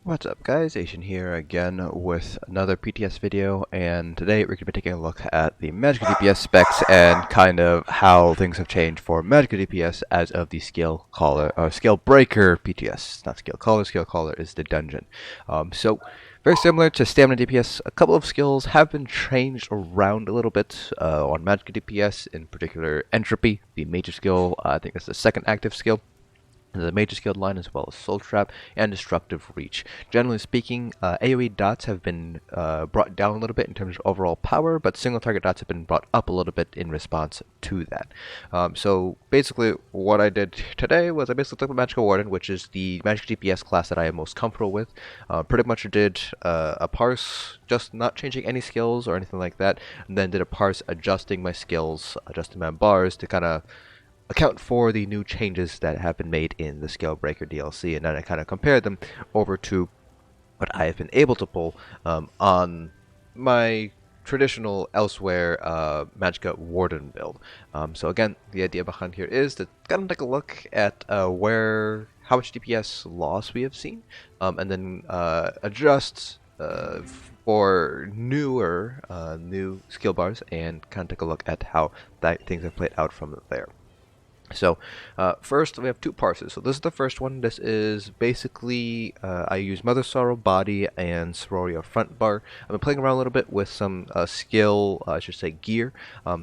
What's up guys, Asian here again with another PTS video, and today we're going to be taking a look at the Magicka DPS specs and kind of how things have changed for Magicka DPS as of the Scalebreaker PTS. Not Scale Caller is the dungeon. So very similar to Stamina DPS, a couple of skills have been changed around a little bit on Magicka DPS, in particular Entropy, the major skill. I think that's the second active skill. The major skilled line, as well as Soul Trap and Destructive Reach. Generally speaking, AoE dots have been brought down a little bit in terms of overall power, but single target dots have been brought up a little bit in response to that. So basically what I did today was I basically took the Magicka Warden, which is the Magicka DPS class that I am most comfortable with. Pretty much did a parse, just not changing any skills or anything like that, and then did a parse adjusting my skills, adjusting my bars to kind of account for the new changes that have been made in the Scalebreaker DLC, and then I kind of compared them over to what I have been able to pull on my traditional elsewhere Magicka Warden build. So again, the idea behind here is to kind of take a look at how much DPS loss we have seen, and then adjust for new skill bars, and kind of take a look at how things have played out from there. So first we have two parses. So this is the first one. This is basically I use Mother Sorrow body and Sororia front bar. I've been playing around a little bit with some I should say gear.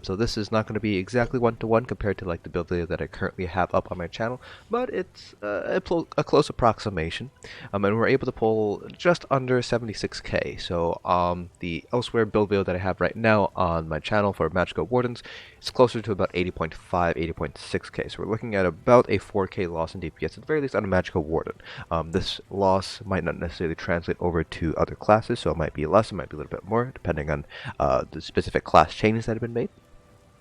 So this is not going to be exactly one-to-one compared to like the build video that I currently have up on my channel, but it's a close approximation. And we're able to pull just under 76k. So the elsewhere build video that I have right now on my channel for Magicka Wardens, it's closer to about 80.5, 80.6k. So we're looking at about a 4k loss in DPS, at the very least on a Magicka Warden. This loss might not necessarily translate over to other classes, so it might be less, it might be a little bit more, depending on the specific class changes that have been made.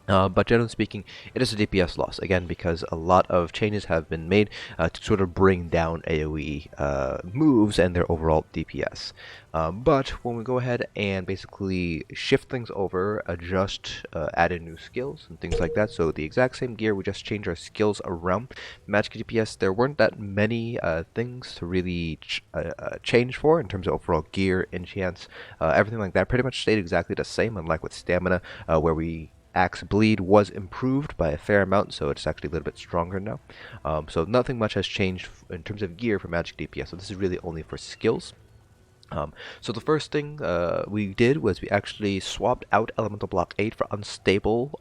But generally speaking, it is a DPS loss, again, because a lot of changes have been made to sort of bring down AoE moves and their overall DPS. But when we go ahead and basically shift things over, adjust, add in new skills and things like that, so the exact same gear, we just change our skills around. Magicka DPS, there weren't that many things to really change for in terms of overall gear, enchants, everything like that pretty much stayed exactly the same, unlike with Stamina, where Axe Bleed was improved by a fair amount, so it's actually a little bit stronger now. So nothing much has changed in terms of gear for Magicka DPS, so this is really only for skills. So the first thing we did was we actually swapped out Elemental Blockade for Unstable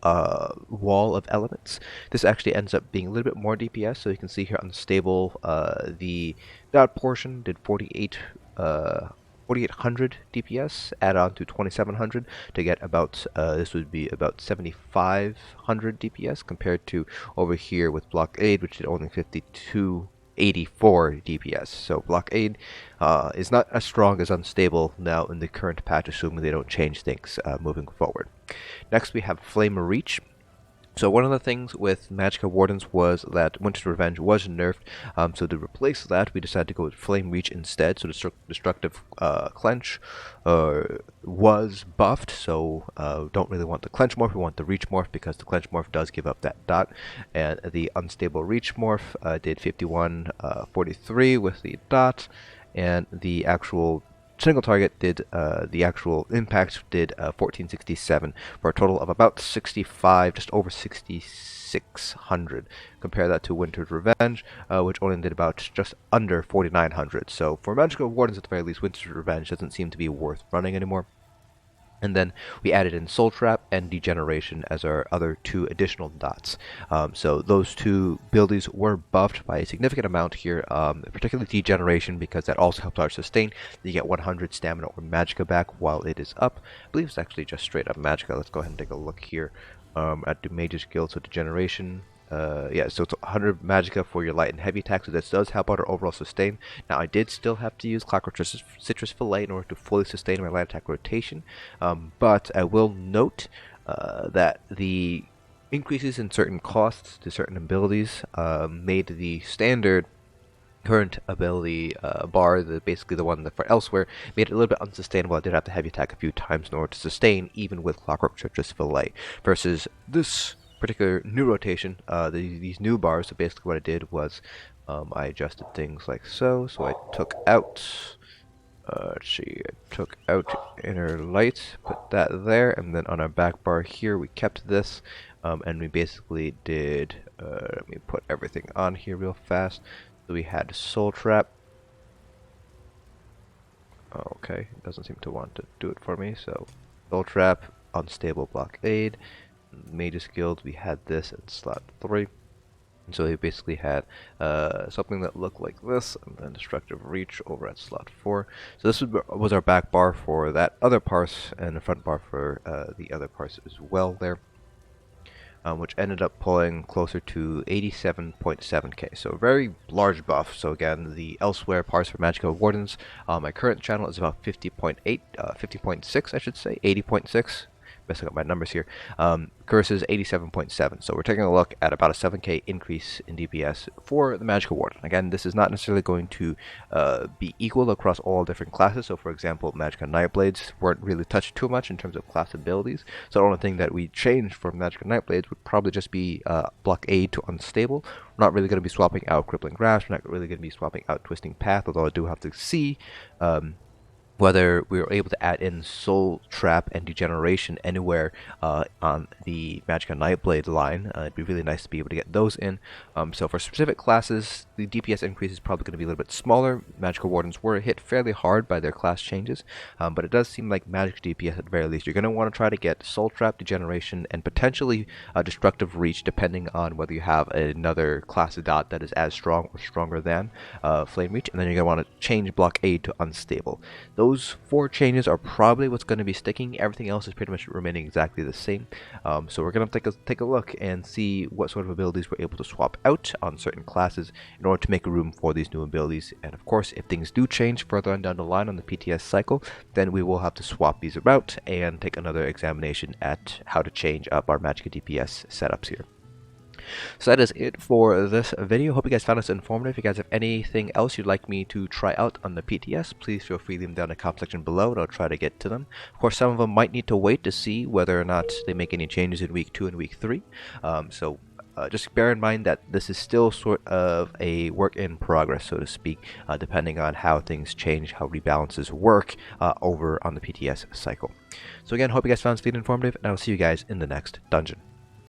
Wall of Elements. This actually ends up being a little bit more DPS, so you can see here Unstable, the dot portion did 4800 DPS, add on to 2700 to get about, this would be about 7500 DPS, compared to over here with Blockade, which did only 5284 DPS. So Blockade is not as strong as Unstable now in the current patch, assuming they don't change things moving forward. Next we have Flame Reach. So one of the things with Magicka Wardens was that Winter's Revenge was nerfed, so to replace that we decided to go with Flame Reach instead. So Destructive Clench was buffed, so don't really want the Clench morph, we want the Reach morph, because the Clench morph does give up that dot, and the Unstable Reach morph did 5143 with the dot, and the actual single target did, the actual impact did 1467 for a total of about 65, just over 6600. Compare that to Winter's Revenge, which only did about just under 4900. So for Magicka Wardens at the very least, Winter's Revenge doesn't seem to be worth running anymore. And then we added in Soul Trap and Degeneration as our other two additional dots. So those two abilities were buffed by a significant amount here, particularly Degeneration, because that also helps our sustain. You get 100 stamina or Magicka back while it is up. I believe it's actually just straight up Magicka. Let's go ahead and take a look here at the major skill. So Degeneration. Yeah, so it's 100 Magicka for your light and heavy attack, so this does help out our overall sustain. Now, I did still have to use Clockwork Citrus Fillet in order to fully sustain my light attack rotation, but I will note that the increases in certain costs to certain abilities made the standard current ability bar, basically the one for elsewhere, made it a little bit unsustainable. I did have to heavy attack a few times in order to sustain, even with Clockwork Citrus Fillet, versus this particular new rotation, these new bars. So basically what I did was I adjusted things like so. So I took out Let's see, I took out inner lights, put that there, and then on our back bar here we kept this, and we basically did, let me put everything on here real fast. So we had Soul Trap. Okay, it doesn't seem to want to do it for me, so Soul Trap, Unstable Blockade, Mage's Guild, we had this in slot 3. And so they basically had something that looked like this, and then Destructive Reach over at slot 4. So this was our back bar for that other parse, and the front bar for the other parse as well there, which ended up pulling closer to 87.7k. So a very large buff. So again, the elsewhere parse for Magicka Wardens, my current channel is about 50.8, 50.6 I should say, 80.6. Messing up my numbers here. Curses 87.7, so we're taking a look at about a 7k increase in DPS for the Magicka Warden. Again, this is not necessarily going to be equal across all different classes. So for example, Magicka Nightblades weren't really touched too much in terms of class abilities, so the only thing that we changed from Magicka Nightblades would probably just be Blockade to Unstable. We're not really going to be swapping out Crippling Grasp, we're not really going to be swapping out Twisting Path, although I do have to see whether we were able to add in Soul Trap and Degeneration anywhere on the Magicka Nightblade line. It'd be really nice to be able to get those in. So for specific classes, the DPS increase is probably going to be a little bit smaller. Magicka Wardens were hit fairly hard by their class changes, but it does seem like Magicka DPS at the very least, you're going to want to try to get Soul Trap, Degeneration, and potentially Destructive Reach, depending on whether you have another class of dot that is as strong or stronger than Flame Reach, and then you're going to want to change Blockade to Unstable. Those 4 changes are probably what's going to be sticking. Everything else is pretty much remaining exactly the same. So we're going to take a look and see what sort of abilities we're able to swap out on certain classes in order to make room for these new abilities. And of course, if things do change further on down the line on the PTS cycle, then we will have to swap these about and take another examination at how to change up our Magicka DPS setups here. So that is it for this video. Hope you guys found this informative. If you guys have anything else you'd like me to try out on the PTS, please feel free to leave them down in the comment section below, and I'll try to get to them. Of course, some of them might need to wait to see whether or not they make any changes in week 2 and week 3. Just bear in mind that this is still sort of a work in progress, so to speak, depending on how things change, how rebalances work over on the PTS cycle. So again, hope you guys found this video informative, and I'll see you guys in the next dungeon.